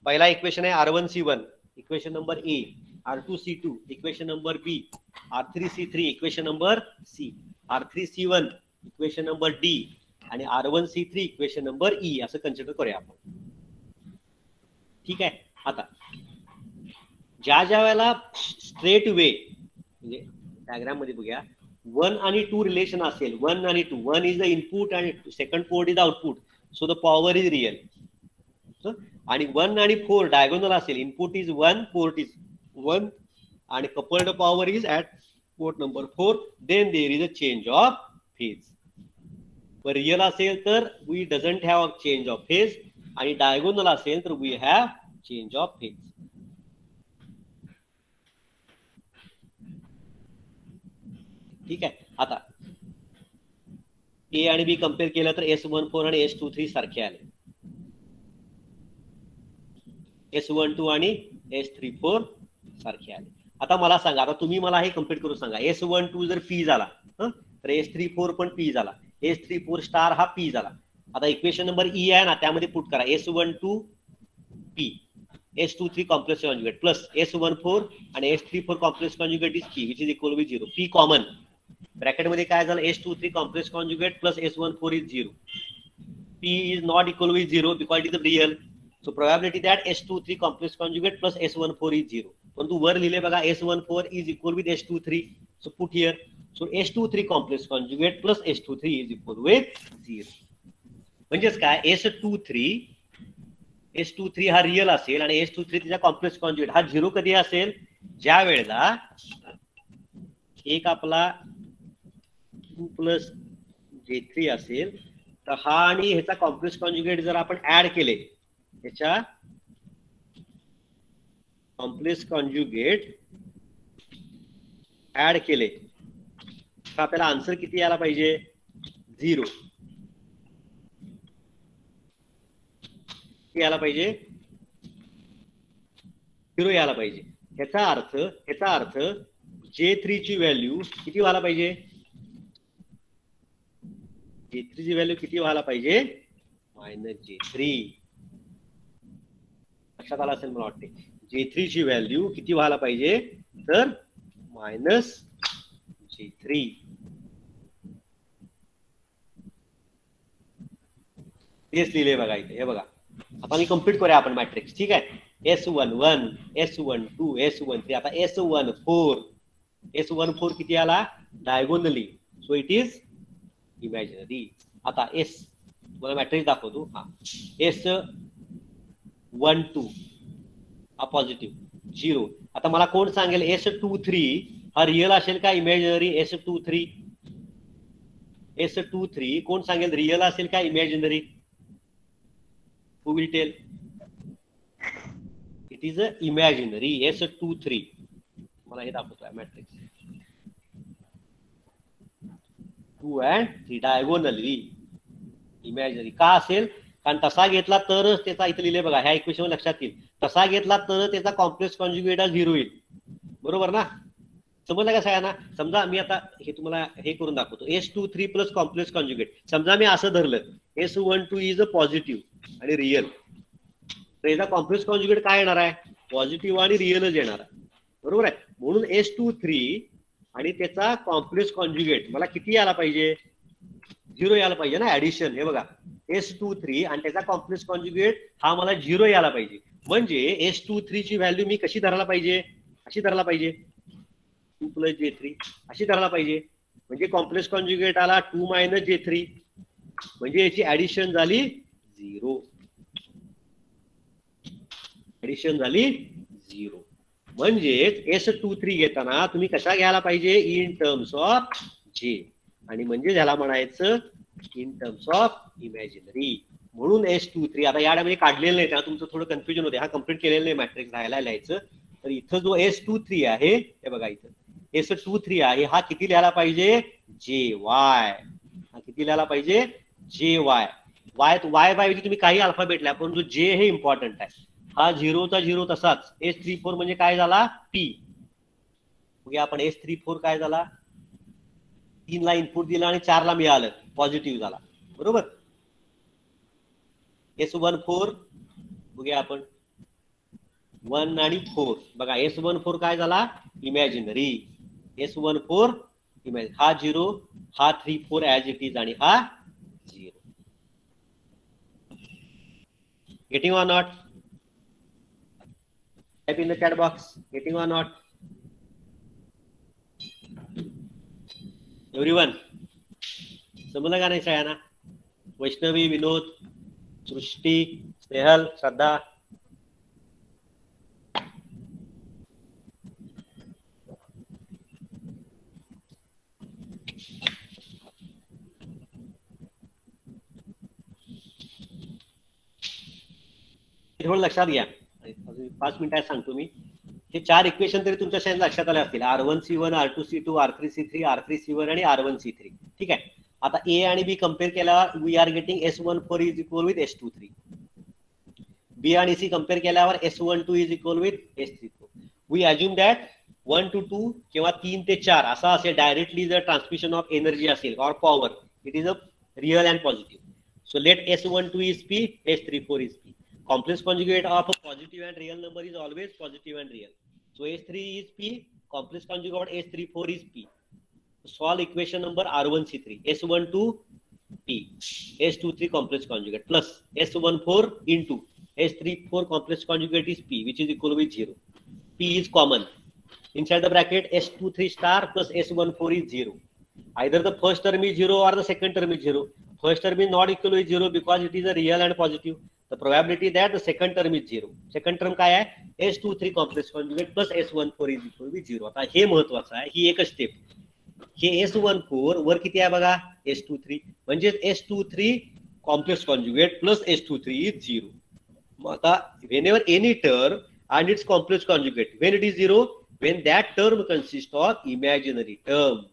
पहिला इक्वेशन आहे R1C1, equation number A, R2C2, equation number B, R3C3, equation number C, R3C1, equation number D आणि R1C3, इक्वेशन नंबर E असं कन्सिडर करूया आपण. ठीक आहे. आता ज्या ज्या वेळेला स्ट्रेट वे म्हणजे डायग्राम मध्ये बघूया 1 आणि 2 रिलेशन असेल, 1 आणि 2, 1 इज द इनपुट आणि second port is the output, so the power is real. आणि 1 आणि 4 डायगोनल असेल, इनपुट इज 1, पोर्ट इज 1 आणि coupled power is at port number 4, then there is a change of phase. पण real असेल तर we doesn't have a change of phase आणि diagonal असेल तर we have change of phase. ठीक आहे. आता A आणि B कम्पेअर केलं तर S14 आणि S23 सारखे आले, S12 आणि S34 सारखे आले. आता मला सांगा, आता तुम्ही मला हे कम्प्लीट करून सांगा, S12 जर P झाला तर S34 पण P झाला, S34 स्टार हा P झाला. आता इक्वेशन नंबर E आहे ना, त्यामध्ये पुट करा S12 P, S23 complex conjugate plus S14 आणि S34 complex conjugate is P which is equal with 0. P common, bracket मध्ये काय झालं, S23 complex conjugate plus S14 is 0. P is not equal with 0 because it is real. So probability that S23 complex conjugate plus S14 is 0. परंतु वर लिहिले बघा S14 is equal with S23. So put here. So S23 complex conjugate plus S23 is equal with 0. म्हणजेच काय, S23 हा real असेल आणि S23 तिचा कॉम्प्लेक्स कॉन्जुगेट हा 0 कधी असेल, ज्या वेळेला एक आपला 2 प्लस J3 असेल तर हा आणि ह्याचा कॉम्प्लेक्स कॉन्जुगेट जर आपण ऍड केले, ह्याच्या कॉम्प्लेक्स कॉन्जुगेट ऍड केले तर आपल्याला आन्सर किती यायला पाहिजे, 0 यायला पाहिजे, 0 यायला पाहिजे. ह्याचा अर्थ J3 ची व्हॅल्यू किती व्हायला पाहिजे, J3 ची व्हॅल्यू किती व्हायला पाहिजे, -J3. लक्षात आला असेल मला वाटते. J3 ची व्हॅल्यू किती व्हायला पाहिजे तर -J3. तेच लिहिले बघा इथे, हे बघा. आता मी कम्प्लीट करूया आपण मॅट्रिक्स. ठीक आहे. S11 S12 S13 आता S14 किती आला, diagonally, so it is imaginary. आता S मला मॅट्रिक्स दाखवतो. हा S12 हा पॉझिटिव्ह 0. आता मला कोण सांगेल S23 हा रिअल असेल का इमॅजिनरी, S23 कोण सांगेल रिअल असेल का imaginary, who will tell? It is a imaginary S23. मला हे दाखवतोय मॅट्रिक्स 2 and 3 डायगोनली इमॅजिनरी का असेल, कारण तसा घेतला तरच त्याचा, इथे लिहिले बघा ह्या इक्वेशन लक्षात येईल, तसा घेतला तर त्याचा कॉम्प्लेक्स कॉन्जुगेट 0 येईल. बरोबर ना, समजलं का सगळ्यांना. समजा मी आता हे तुम्हाला हे करून दाखवतो, S23 प्लस कॉम्प्लेक्स कॉन्जुगेट. समजा मी असं धरलं S12 इज अ पॉझिटिव्ह आणि रिअल, तर याचा कॉम्प्लेक्स कॉन्जुगेट काय येणार आहे, पॉझिटिव्ह आणि रिअलच येणार आहे. बरोबर आहे. म्हणून S23 आणि त्याचा कॉम्प्लेक्स कॉन्जुगेट मला किती यायला पाहिजे, 0 यायला पाहिजे ना, ऍडिशन. हे बघा S23 आणि त्याचा कॉम्प्लेक्स कॉन्जुगेट हा मला 0 यायला पाहिजे. म्हणजे S23 ची व्हॅल्यू मी कशी धरायला पाहिजे, अशी धरायला पाहिजे, 2 प्लस J3 अशी धरायला पाहिजे. म्हणजे कॉम्प्लेक्स कॉन्जुगेट आला 2 मायनस J3, म्हणजे याची ऍडिशन झाली 0. ऍडिशन झाली 0. म्हणजेच S23 घेताना तुम्ही कशा घ्यायला पाहिजे, इन टर्म्स ऑफ जे, आणि म्हणजे ह्याला म्हणायचं इन टर्म्स ऑफ इमॅजिनरी. म्हणून S23 आता यामध्ये काढलेलं नाही, त्याला तुमचं थोडं कन्फ्युजन होते, हा कम्प्लीट केलेलं नाही मॅट्रिक्स राहायला लिहायचं. तर इथं जो S23 आहे हे बघा, इथं S23 आहे हा किती लिहायला पाहिजे, JY. हा किती लिहायला पाहिजे, JY. वाय पाहिजे तुम्ही काही अल्फाबेट लिहा, पण जो जे हे इम्पॉर्टंट आहे. हा 0चा 0 तसाच. S34 म्हणजे काय झाला, P. बघूया आपण S34 काय झाला, 3 ला इनपुट दिला आणि 4 ला मिळालं, पॉझिटिव्ह झाला, बरोबर. S14 बघूया आपण, 1 आणि 4 बघा, S14 काय झाला, इमॅजिनरी. S14 इमॅजिन, हा 0, हा 34 ऍज इट इज, आणि हा 0. Getting or not? Type in the chat box. Getting or not? Everyone. समजलं का नाही सगळ्यांना? वैष्णवी, विनोद, सृष्टी, स्नेहल, श्रद्धा. थोडं लक्षात घ्या, 5 मिनिटात सांगतो मी. हे 4 इक्वेशन तरी तुमच्या शाळेत लक्षात आले असतील, R1C1, R2C2, R3C3, R3C1 आणि R1C3. ठीक आहे. आता A आणि B कम्पेअर केल्यावर we are getting S14 is equal with S23. B आणि C कम्पेअर केल्यावर S12 is equal with S34. We assume that 1 to 2 किंवा 3 ते 4 असा असेल, डायरेक्टली जर ट्रान्समिशन ऑफ एनर्जी असेल और power, it is a real and positive. So let S12 is P, S34 is P. Complex conjugate of a positive and real number is always positive and real. So S3 is P, complex conjugate S34 is P. Solve equation number R1C3. S12 P, S23 complex conjugate plus S14 into S34 complex conjugate is P, which is equal with 0. P is common. Inside the bracket S23 star plus S14 is 0. Either the first term is 0 or the second term is 0. First term is not equal with 0 because it is a real and positive. The probability that the second term is 0. Second term काय आहे, S23 complex conjugate plus S14 is equal with 0. आता हे महत्वाचं आहे, ही एकच step. हे S14 वर किती आहे बघा, S23, म्हणजे S23 complex conjugate plus S23 is 0. मग आता whenever any term and its complex conjugate, when it is 0, when that term consists of imaginary term,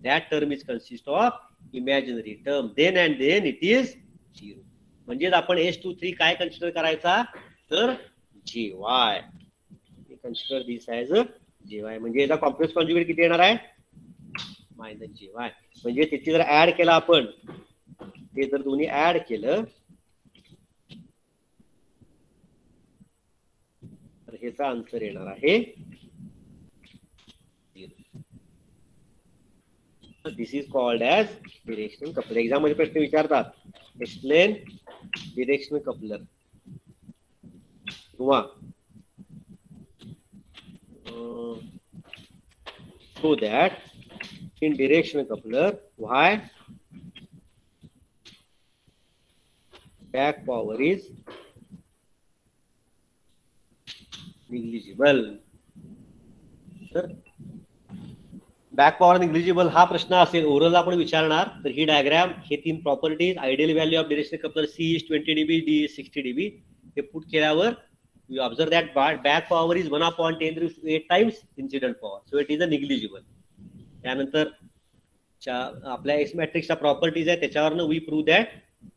that term is consist of imaginary term, then and then it is 0. म्हणजेच आपण S23 काय consider करायचा, तर JY. Consider दिस as JY. म्हणजे याचा complex conjugate किती येणार आहे, -JY. म्हणजे त्याची जर ऍड केला आपण, ते जर दोन्ही ऍड केलं तर ह्याचा आन्सर येणार आहे 0. This is called as directional coupler. Exam मध्ये प्रश्न विचारतात, एक्सप्लेन डिरेक्शनल कपलर किंवा so that in directional coupler why back power is negligible. तर बॅक पॉवर निग्लिजिबल हा प्रश्न असेल, ओरल आपण विचारणार, तर ही डायग्राम, हे 3 properties, ideal value of directional coupler C is 20 dB, D is 60 dB, हे पुट केल्यावर you observe that back power is 1/10⁸ times incident power, so it is a negligible. त्यानंतर आपल्या एक्स मॅट्रिक्सच्या प्रॉपर्टीज आहे, त्याच्यावरनं we prove that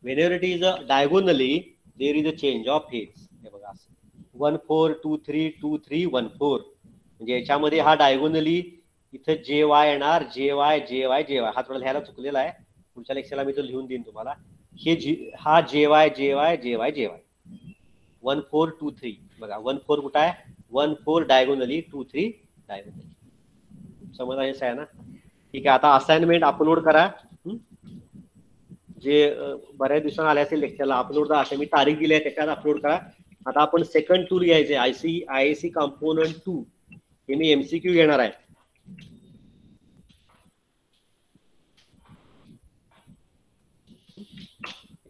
whenever it is a diagonally there is a change of phase. हे बघा असं 1 4 2 3 2 3 1 4, म्हणजे याच्यामध्ये हा डायगोनली इथे JY येणार, JY JY JY. हा थोडा लिहायला चुकलेला आहे, पुढच्या लेक्चरला मी तो लिहून देईन तुम्हाला. हे हा JY JY JY JY 1 4 2 3 बघा, 1 4 कुठं आहे, 1 4 डायगोनली, 2 3 डायगोनली. समज आहे ना. ठीक आहे. आता असाइनमेंट अपलोड करा, जे बऱ्याच दिवसांनी आले असेल लेक्चरला, अपलोड असे मी तारीख दिली आहे त्याच्यात अपलोड करा. आता आपण सेकंड टूल घ्यायचे, IAC कॉम्पोनंट 2. हे मी MCQ घेणार आहे.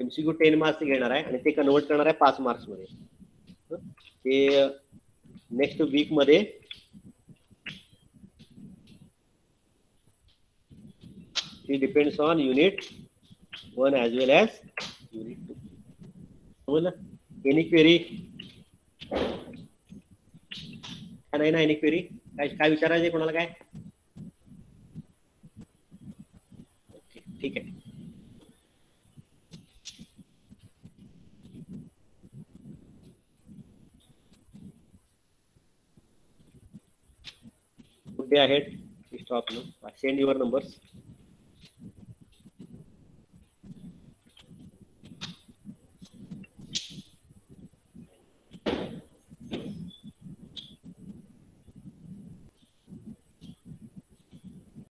MCQ 10 मार्क्स घेणार आहे आणि ते कन्वर्ट करणार आहे 5 मार्क्स मध्ये. ते नेक्स्ट वीक मध्ये it depends on unit 1 as well as unit 2. समजलं? Any query? नाही ना एनी क्वेरी? काय विचारायचं कोणाला काय? ओके ठीक आहे. Good day ahead. Stop now. Send your numbers.